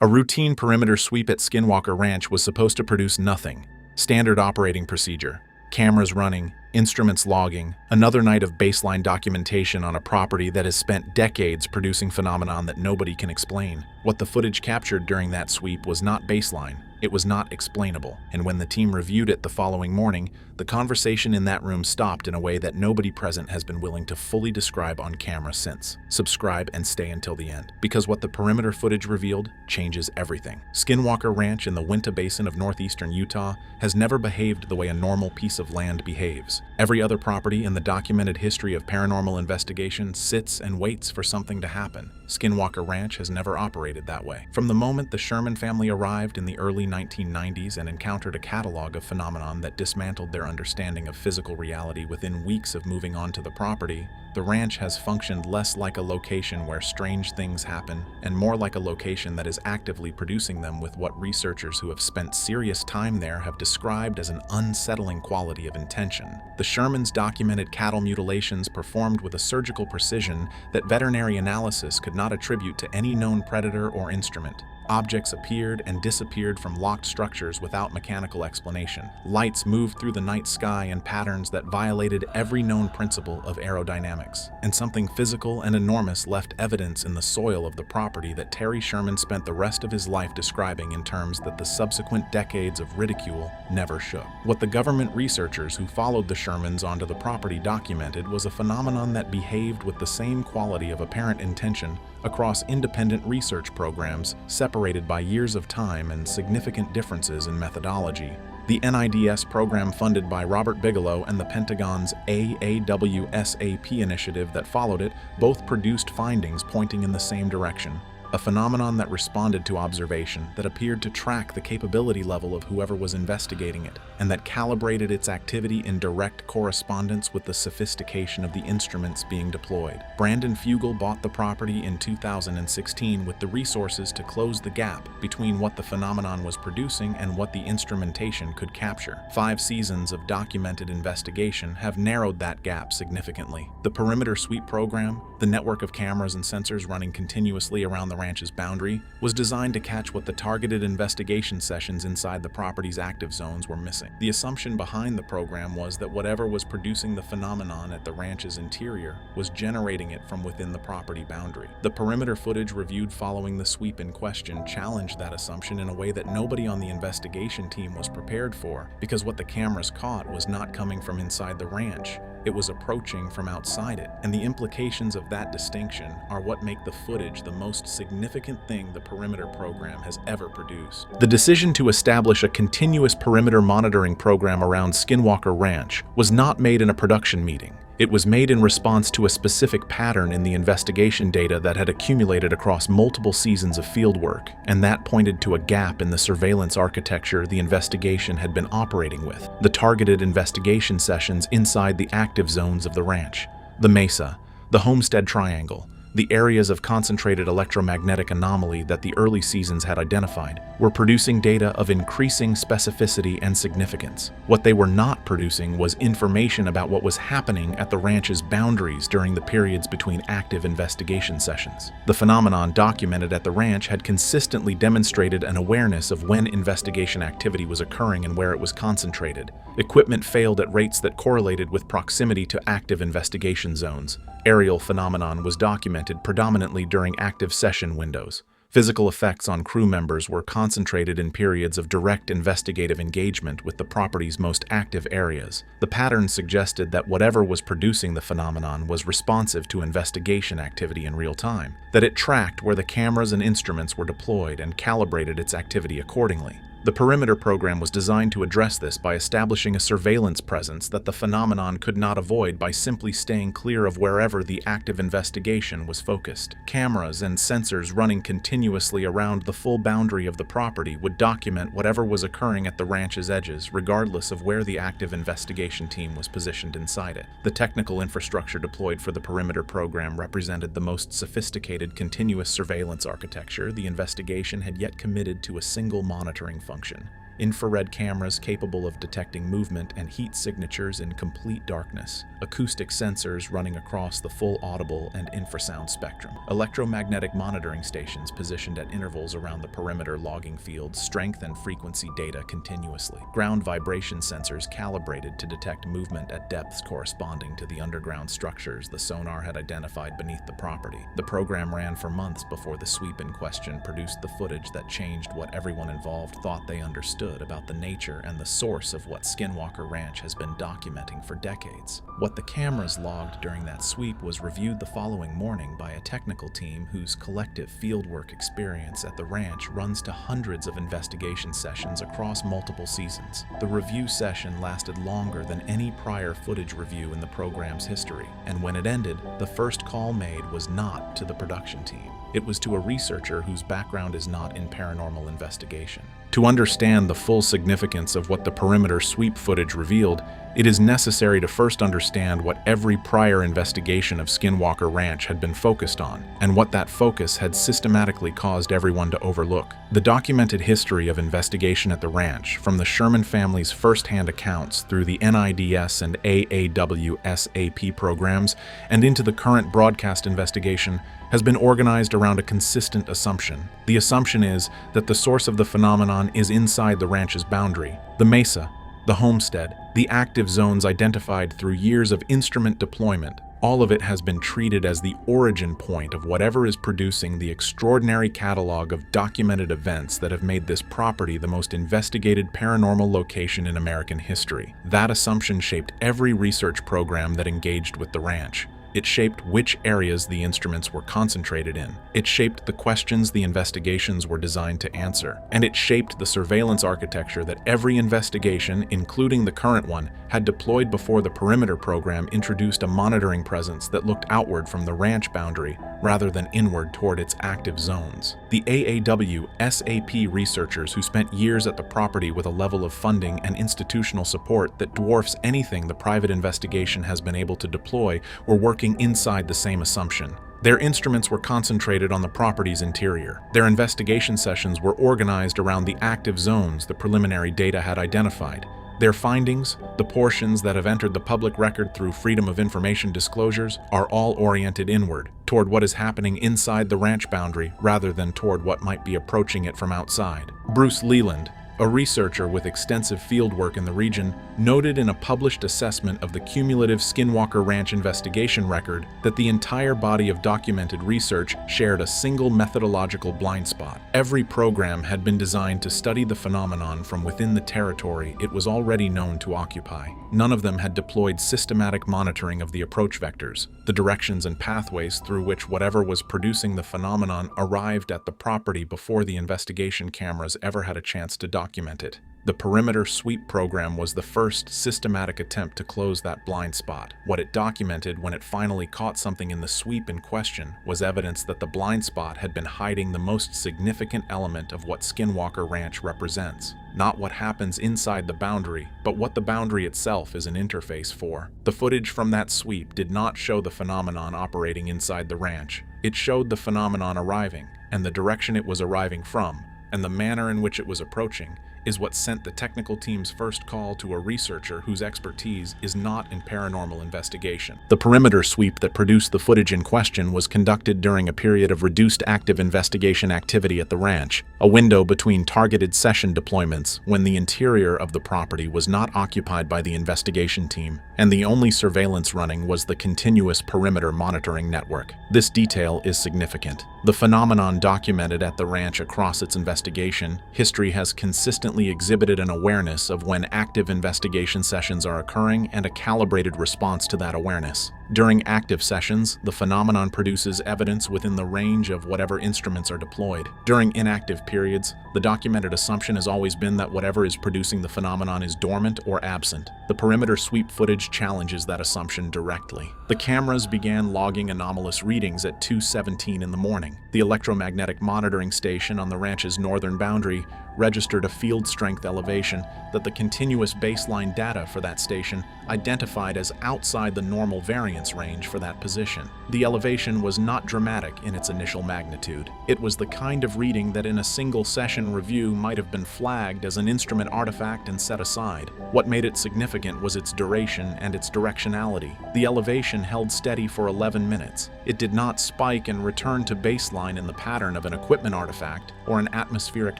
A routine perimeter sweep at Skinwalker Ranch was supposed to produce nothing. Standard operating procedure. Cameras running, instruments logging, another night of baseline documentation on a property that has spent decades producing phenomenon that nobody can explain. What the footage captured during that sweep was not baseline, it was not explainable, and when the team reviewed it the following morning, the conversation in that room stopped in a way that nobody present has been willing to fully describe on camera since. Subscribe and stay until the end, because what the perimeter footage revealed changes everything. Skinwalker Ranch in the Uinta Basin of northeastern Utah has never behaved the way a normal piece of land behaves. Every other property in the documented history of paranormal investigation sits and waits for something to happen. Skinwalker Ranch has never operated that way. From the moment the Sherman family arrived in the early 1990s and encountered a catalog of phenomenon that dismantled their understanding of physical reality within weeks of moving onto the property, the ranch has functioned less like a location where strange things happen and more like a location that is actively producing them with what researchers who have spent serious time there have described as an unsettling quality of intention. The Shermans documented cattle mutilations performed with a surgical precision that veterinary analysis could not attribute to any known predator or instrument. Objects appeared and disappeared from locked structures without mechanical explanation. Lights moved through the night sky in patterns that violated every known principle of aerodynamics. And something physical and enormous left evidence in the soil of the property that Terry Sherman spent the rest of his life describing in terms that the subsequent decades of ridicule never shook. What the government researchers who followed the Shermans onto the property documented was a phenomenon that behaved with the same quality of apparent intention across independent research programs separated by years of time and significant differences in methodology. The NIDS program funded by Robert Bigelow and the Pentagon's AAWSAP initiative that followed it both produced findings pointing in the same direction. A phenomenon that responded to observation, that appeared to track the capability level of whoever was investigating it, and that calibrated its activity in direct correspondence with the sophistication of the instruments being deployed. Brandon Fugel bought the property in 2016 with the resources to close the gap between what the phenomenon was producing and what the instrumentation could capture. 5 seasons of documented investigation have narrowed that gap significantly. The perimeter sweep program, the network of cameras and sensors running continuously around the ranch's boundary, was designed to catch what the targeted investigation sessions inside the property's active zones were missing. The assumption behind the program was that whatever was producing the phenomenon at the ranch's interior was generating it from within the property boundary. The perimeter footage reviewed following the sweep in question challenged that assumption in a way that nobody on the investigation team was prepared for, because what the cameras caught was not coming from inside the ranch. It was approaching from outside it, and the implications of that distinction are what make the footage the most significant thing the perimeter program has ever produced. The decision to establish a continuous perimeter monitoring program around Skinwalker Ranch was not made in a production meeting. It was made in response to a specific pattern in the investigation data that had accumulated across multiple seasons of fieldwork, and that pointed to a gap in the surveillance architecture the investigation had been operating with: the targeted investigation sessions inside the active zones of the ranch, the mesa, the homestead triangle. The areas of concentrated electromagnetic anomaly that the early seasons had identified were producing data of increasing specificity and significance. What they were not producing was information about what was happening at the ranch's boundaries during the periods between active investigation sessions. The phenomenon documented at the ranch had consistently demonstrated an awareness of when investigation activity was occurring and where it was concentrated. Equipment failed at rates that correlated with proximity to active investigation zones. Aerial phenomenon was documented predominantly during active session windows. Physical effects on crew members were concentrated in periods of direct investigative engagement with the property's most active areas. The pattern suggested that whatever was producing the phenomenon was responsive to investigation activity in real time, that it tracked where the cameras and instruments were deployed and calibrated its activity accordingly. The perimeter program was designed to address this by establishing a surveillance presence that the phenomenon could not avoid by simply staying clear of wherever the active investigation was focused. Cameras and sensors running continuously around the full boundary of the property would document whatever was occurring at the ranch's edges, regardless of where the active investigation team was positioned inside it. The technical infrastructure deployed for the perimeter program represented the most sophisticated continuous surveillance architecture the investigation had yet committed to a single monitoring function. infrared cameras capable of detecting movement and heat signatures in complete darkness, acoustic sensors running across the full audible and infrasound spectrum, electromagnetic monitoring stations positioned at intervals around the perimeter logging fields strength and frequency data continuously, ground vibration sensors calibrated to detect movement at depths corresponding to the underground structures the sonar had identified beneath the property. The program ran for months before the sweep in question produced the footage that changed what everyone involved thought they understood about the nature and the source of what Skinwalker Ranch has been documenting for decades. What the cameras logged during that sweep was reviewed the following morning by a technical team whose collective fieldwork experience at the ranch runs to hundreds of investigation sessions across multiple seasons. The review session lasted longer than any prior footage review in the program's history, and when it ended, the first call made was not to the production team. It was to a researcher whose background is not in paranormal investigation. To understand the full significance of what the perimeter sweep footage revealed, it is necessary to first understand what every prior investigation of Skinwalker Ranch had been focused on, and what that focus had systematically caused everyone to overlook. The documented history of investigation at the ranch, from the Sherman family's first-hand accounts through the NIDS and AAWSAP programs, and into the current broadcast investigation, has been organized around a consistent assumption. The assumption is that the source of the phenomenon is inside the ranch's boundary, the mesa, the homestead, the active zones identified through years of instrument deployment. All of it has been treated as the origin point of whatever is producing the extraordinary catalog of documented events that have made this property the most investigated paranormal location in American history. That assumption shaped every research program that engaged with the ranch. It shaped which areas the instruments were concentrated in. It shaped the questions the investigations were designed to answer. And it shaped the surveillance architecture that every investigation, including the current one, had deployed before the perimeter program introduced a monitoring presence that looked outward from the ranch boundary rather than inward toward its active zones. The AAWSAP researchers who spent years at the property with a level of funding and institutional support that dwarfs anything the private investigation has been able to deploy were working inside the same assumption. Their instruments were concentrated on the property's interior. Their investigation sessions were organized around the active zones the preliminary data had identified. Their findings, the portions that have entered the public record through Freedom of Information disclosures, are all oriented inward, toward what is happening inside the ranch boundary rather than toward what might be approaching it from outside. Bruce Leland, a researcher with extensive fieldwork in the region, noted in a published assessment of the cumulative Skinwalker Ranch investigation record that the entire body of documented research shared a single methodological blind spot. Every program had been designed to study the phenomenon from within the territory it was already known to occupy. None of them had deployed systematic monitoring of the approach vectors, the directions and pathways through which whatever was producing the phenomenon arrived at the property before the investigation cameras ever had a chance to document it. The perimeter sweep program was the first systematic attempt to close that blind spot. What it documented when it finally caught something in the sweep in question was evidence that the blind spot had been hiding the most significant element of what Skinwalker Ranch represents. Not what happens inside the boundary, but what the boundary itself is an interface for. The footage from that sweep did not show the phenomenon operating inside the ranch. It showed the phenomenon arriving, and the direction it was arriving from, and the manner in which it was approaching, is what sent the technical team's first call to a researcher whose expertise is not in paranormal investigation. The perimeter sweep that produced the footage in question was conducted during a period of reduced active investigation activity at the ranch, a window between targeted session deployments when the interior of the property was not occupied by the investigation team, and the only surveillance running was the continuous perimeter monitoring network. This detail is significant. The phenomenon documented at the ranch across its investigation history has consistently exhibited an awareness of when active investigation sessions are occurring and a calibrated response to that awareness. During active sessions, the phenomenon produces evidence within the range of whatever instruments are deployed. During inactive periods, the documented assumption has always been that whatever is producing the phenomenon is dormant or absent. The perimeter sweep footage challenges that assumption directly. The cameras began logging anomalous readings at 2:17 in the morning. The electromagnetic monitoring station on the ranch's northern boundary registered a field strength elevation that the continuous baseline data for that station identified as outside the normal variance variance range for that position. The elevation was not dramatic in its initial magnitude. It was the kind of reading that in a single session review might have been flagged as an instrument artifact and set aside. What made it significant was its duration and its directionality. The elevation held steady for 11 minutes. It did not spike and return to baseline in the pattern of an equipment artifact or an atmospheric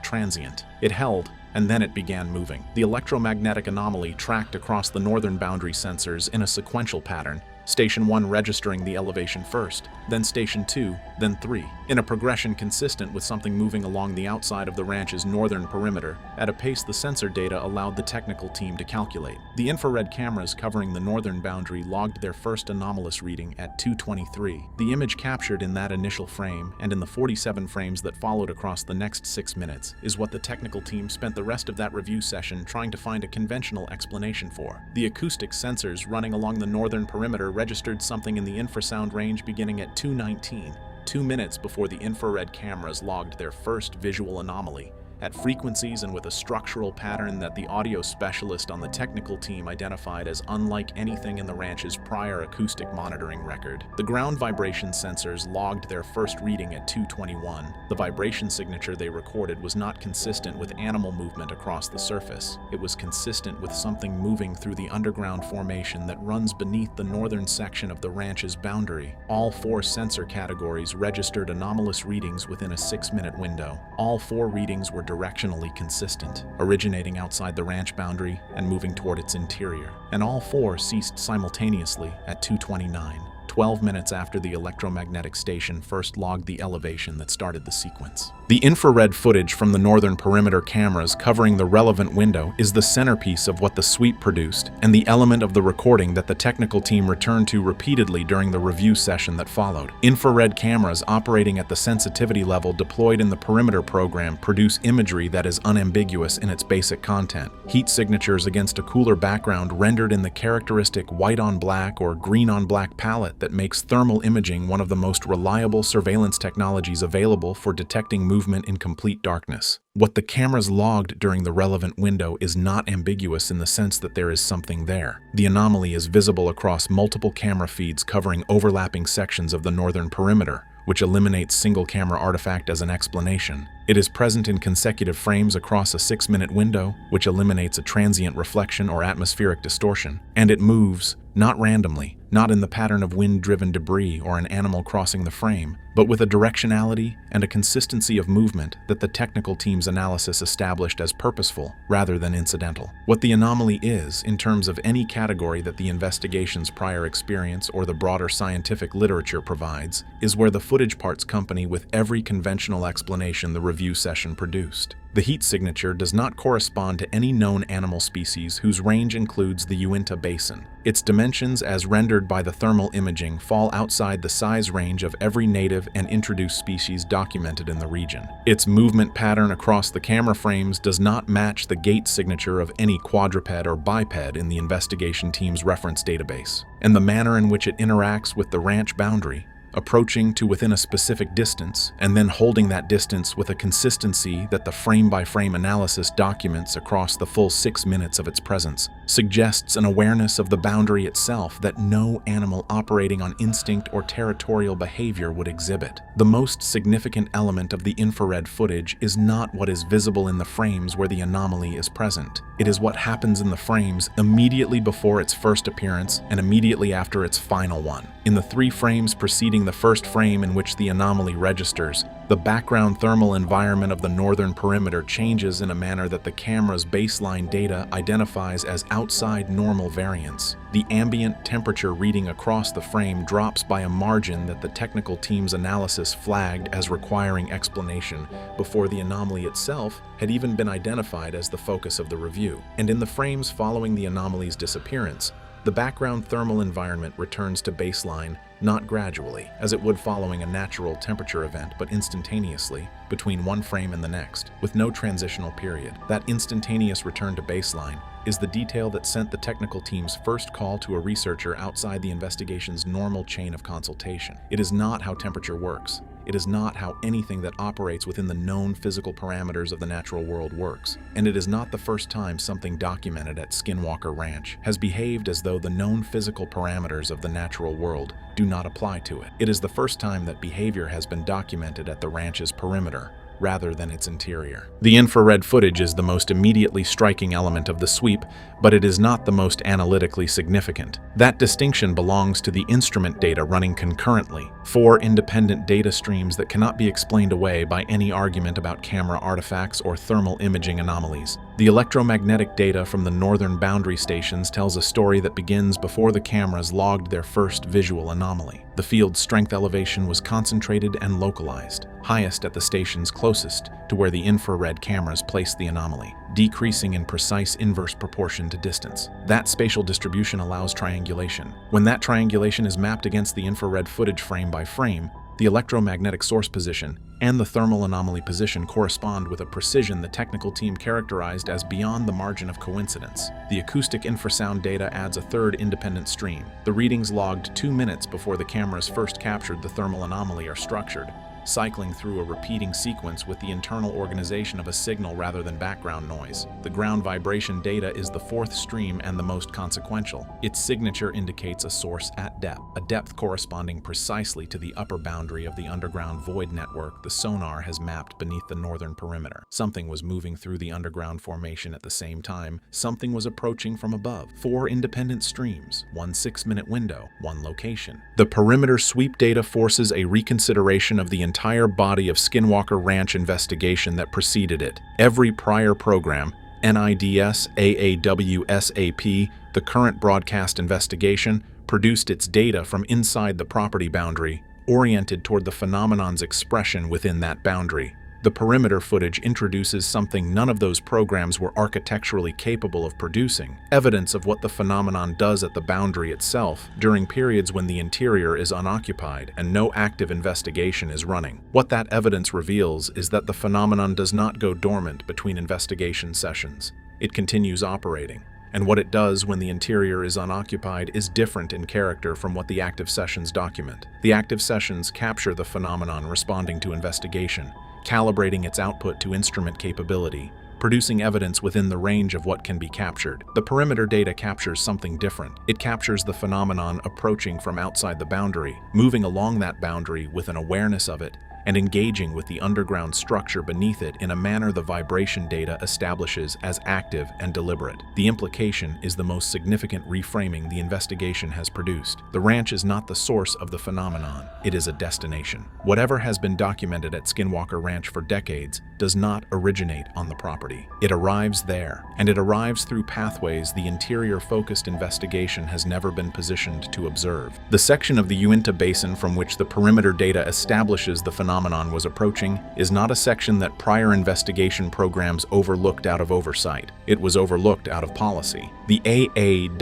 transient. It held, and then it began moving. The electromagnetic anomaly tracked across the northern boundary sensors in a sequential pattern, Station 1 registering the elevation first, then Station 2, then 3, in a progression consistent with something moving along the outside of the ranch's northern perimeter, at a pace the sensor data allowed the technical team to calculate. The infrared cameras covering the northern boundary logged their first anomalous reading at 2:23. The image captured in that initial frame, and in the 47 frames that followed across the next 6 minutes, is what the technical team spent the rest of that review session trying to find a conventional explanation for. The acoustic sensors running along the northern perimeter registered something in the infrasound range beginning at 2:19, 2 minutes before the infrared cameras logged their first visual anomaly, at frequencies and with a structural pattern that the audio specialist on the technical team identified as unlike anything in the ranch's prior acoustic monitoring record. The ground vibration sensors logged their first reading at 2:21. The vibration signature they recorded was not consistent with animal movement across the surface. It was consistent with something moving through the underground formation that runs beneath the northern section of the ranch's boundary. All 4 sensor categories registered anomalous readings within a 6-minute window. All 4 readings were directionally consistent, originating outside the ranch boundary and moving toward its interior. And all 4 ceased simultaneously at 2:29, 12 minutes after the electromagnetic station first logged the elevation that started the sequence. The infrared footage from the northern perimeter cameras covering the relevant window is the centerpiece of what the sweep produced, and the element of the recording that the technical team returned to repeatedly during the review session that followed. Infrared cameras operating at the sensitivity level deployed in the perimeter program produce imagery that is unambiguous in its basic content. Heat signatures against a cooler background rendered in the characteristic white-on-black or green-on-black palette that makes thermal imaging one of the most reliable surveillance technologies available for detecting movement in complete darkness. What the cameras logged during the relevant window is not ambiguous in the sense that there is something there. The anomaly is visible across multiple camera feeds covering overlapping sections of the northern perimeter, which eliminates single-camera artifact as an explanation. It is present in consecutive frames across a 6-minute window, which eliminates a transient reflection or atmospheric distortion. And it moves, not randomly, not in the pattern of wind-driven debris or an animal crossing the frame, but with a directionality and a consistency of movement that the technical team's analysis established as purposeful rather than incidental. What the anomaly is, in terms of any category that the investigation's prior experience or the broader scientific literature provides, is where the footage parts company with every conventional explanation the review session produced. The heat signature does not correspond to any known animal species whose range includes the Uinta Basin. Its dimensions, as rendered by the thermal imaging, fall outside the size range of every native and introduced species documented in the region. Its movement pattern across the camera frames does not match the gait signature of any quadruped or biped in the investigation team's reference database. And the manner in which it interacts with the ranch boundary, approaching to within a specific distance, and then holding that distance with a consistency that the frame-by-frame analysis documents across the full 6 minutes of its presence, suggests an awareness of the boundary itself that no animal operating on instinct or territorial behavior would exhibit. The most significant element of the infrared footage is not what is visible in the frames where the anomaly is present. It is what happens in the frames immediately before its first appearance and immediately after its final one. In the 3 frames preceding the first frame in which the anomaly registers, the background thermal environment of the northern perimeter changes in a manner that the camera's baseline data identifies as outside normal variance. The ambient temperature reading across the frame drops by a margin that the technical team's analysis flagged as requiring explanation before the anomaly itself had even been identified as the focus of the review. And in the frames following the anomaly's disappearance, the background thermal environment returns to baseline, not gradually, as it would following a natural temperature event, but instantaneously, between one frame and the next, with no transitional period. That instantaneous return to baseline is the detail that sent the technical team's first call to a researcher outside the investigation's normal chain of consultation. It is not how temperature works. It is not how anything that operates within the known physical parameters of the natural world works. And it is not the first time something documented at Skinwalker Ranch has behaved as though the known physical parameters of the natural world do not apply to it. It is the first time that behavior has been documented at the ranch's perimeter, rather than its interior. The infrared footage is the most immediately striking element of the sweep, but it is not the most analytically significant. That distinction belongs to the instrument data running concurrently, 4 independent data streams that cannot be explained away by any argument about camera artifacts or thermal imaging anomalies. The electromagnetic data from the northern boundary stations tells a story that begins before the cameras logged their first visual anomaly. The field's strength elevation was concentrated and localized, highest at the stations closest to where the infrared cameras placed the anomaly, decreasing in precise inverse proportion to distance. That spatial distribution allows triangulation. When that triangulation is mapped against the infrared footage frame by frame, the electromagnetic source position and the thermal anomaly position correspond with a precision the technical team characterized as beyond the margin of coincidence. The acoustic infrasound data adds a third independent stream. The readings logged 2 minutes before the cameras first captured the thermal anomaly are structured, cycling through a repeating sequence with the internal organization of a signal rather than background noise. The ground vibration data is the fourth stream and the most consequential. Its signature indicates a source at depth, a depth corresponding precisely to the upper boundary of the underground void network the sonar has mapped beneath the northern perimeter. Something was moving through the underground formation at the same time. Something was approaching from above. 4 independent streams, 1 6-minute window, 1 location. The perimeter sweep data forces a reconsideration of the entire body of Skinwalker Ranch investigation that preceded it. Every prior program, NIDS, AAW, SAP, the current broadcast investigation, produced its data from inside the property boundary, oriented toward the phenomenon's expression within that boundary. The perimeter footage introduces something none of those programs were architecturally capable of producing, evidence of what the phenomenon does at the boundary itself during periods when the interior is unoccupied and no active investigation is running. What that evidence reveals is that the phenomenon does not go dormant between investigation sessions. It continues operating. And what it does when the interior is unoccupied is different in character from what the active sessions document. The active sessions capture the phenomenon responding to investigation, calibrating its output to instrument capability, producing evidence within the range of what can be captured. The perimeter data captures something different. It captures the phenomenon approaching from outside the boundary, moving along that boundary with an awareness of it, and engaging with the underground structure beneath it in a manner the vibration data establishes as active and deliberate. The implication is the most significant reframing the investigation has produced. The ranch is not the source of the phenomenon, it is a destination. Whatever has been documented at Skinwalker Ranch for decades does not originate on the property. It arrives there, and it arrives through pathways the interior-focused investigation has never been positioned to observe. The section of the Uinta Basin from which the perimeter data establishes the phenomenon was approaching is not a section that prior investigation programs overlooked out of oversight. It was overlooked out of policy. The AAWSAP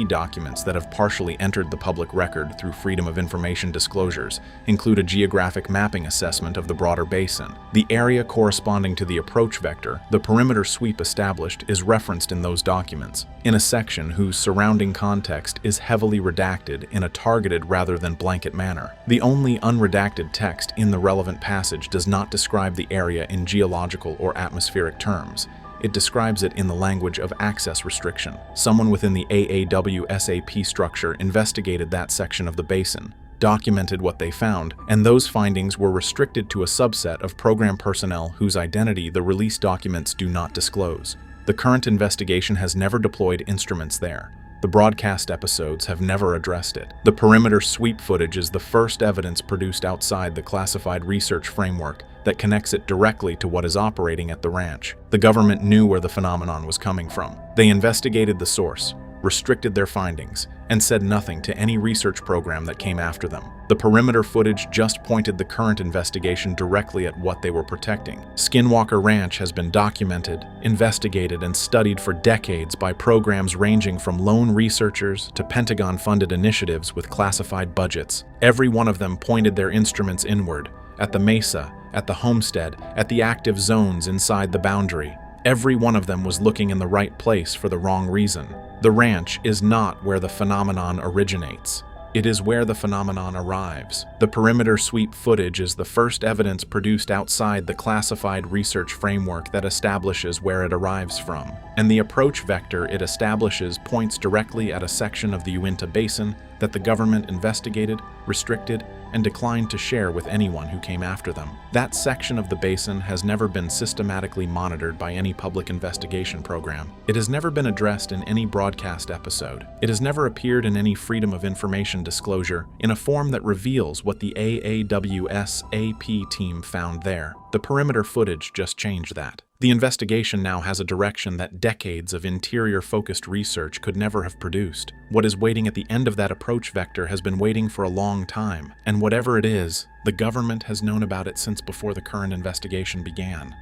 documents that have partially entered the public record through Freedom of Information disclosures include a geographic mapping assessment of the broader basin. The area corresponding to the approach vector, the perimeter sweep established, is referenced in those documents, in a section whose surrounding context is heavily redacted in a targeted rather than blanket manner. The only unredacted text in the relevant passage does not describe the area in geological or atmospheric terms. It describes it in the language of access restriction. Someone within the AAWSAP structure investigated that section of the basin, documented what they found, and those findings were restricted to a subset of program personnel whose identity the release documents do not disclose. The current investigation has never deployed instruments there. The broadcast episodes have never addressed it. The perimeter sweep footage is the first evidence produced outside the classified research framework that connects it directly to what is operating at the ranch. The government knew where the phenomenon was coming from. They investigated the source, restricted their findings, and said nothing to any research program that came after them. The perimeter footage just pointed the current investigation directly at what they were protecting. Skinwalker Ranch has been documented, investigated, and studied for decades by programs ranging from lone researchers to Pentagon-funded initiatives with classified budgets. Every one of them pointed their instruments inward, at the mesa, at the homestead, at the active zones inside the boundary. Every one of them was looking in the right place for the wrong reason. The ranch is not where the phenomenon originates. It is where the phenomenon arrives. The perimeter sweep footage is the first evidence produced outside the classified research framework that establishes where it arrives from. And the approach vector it establishes points directly at a section of the Uinta Basin that the government investigated, restricted, and declined to share with anyone who came after them. That section of the basin has never been systematically monitored by any public investigation program. It has never been addressed in any broadcast episode. It has never appeared in any Freedom of Information disclosure in a form that reveals what the AAWS-AP team found there. The perimeter footage just changed that. The investigation now has a direction that decades of interior-focused research could never have produced. What is waiting at the end of that approach vector has been waiting for a long time, and whatever it is, the government has known about it since before the current investigation began.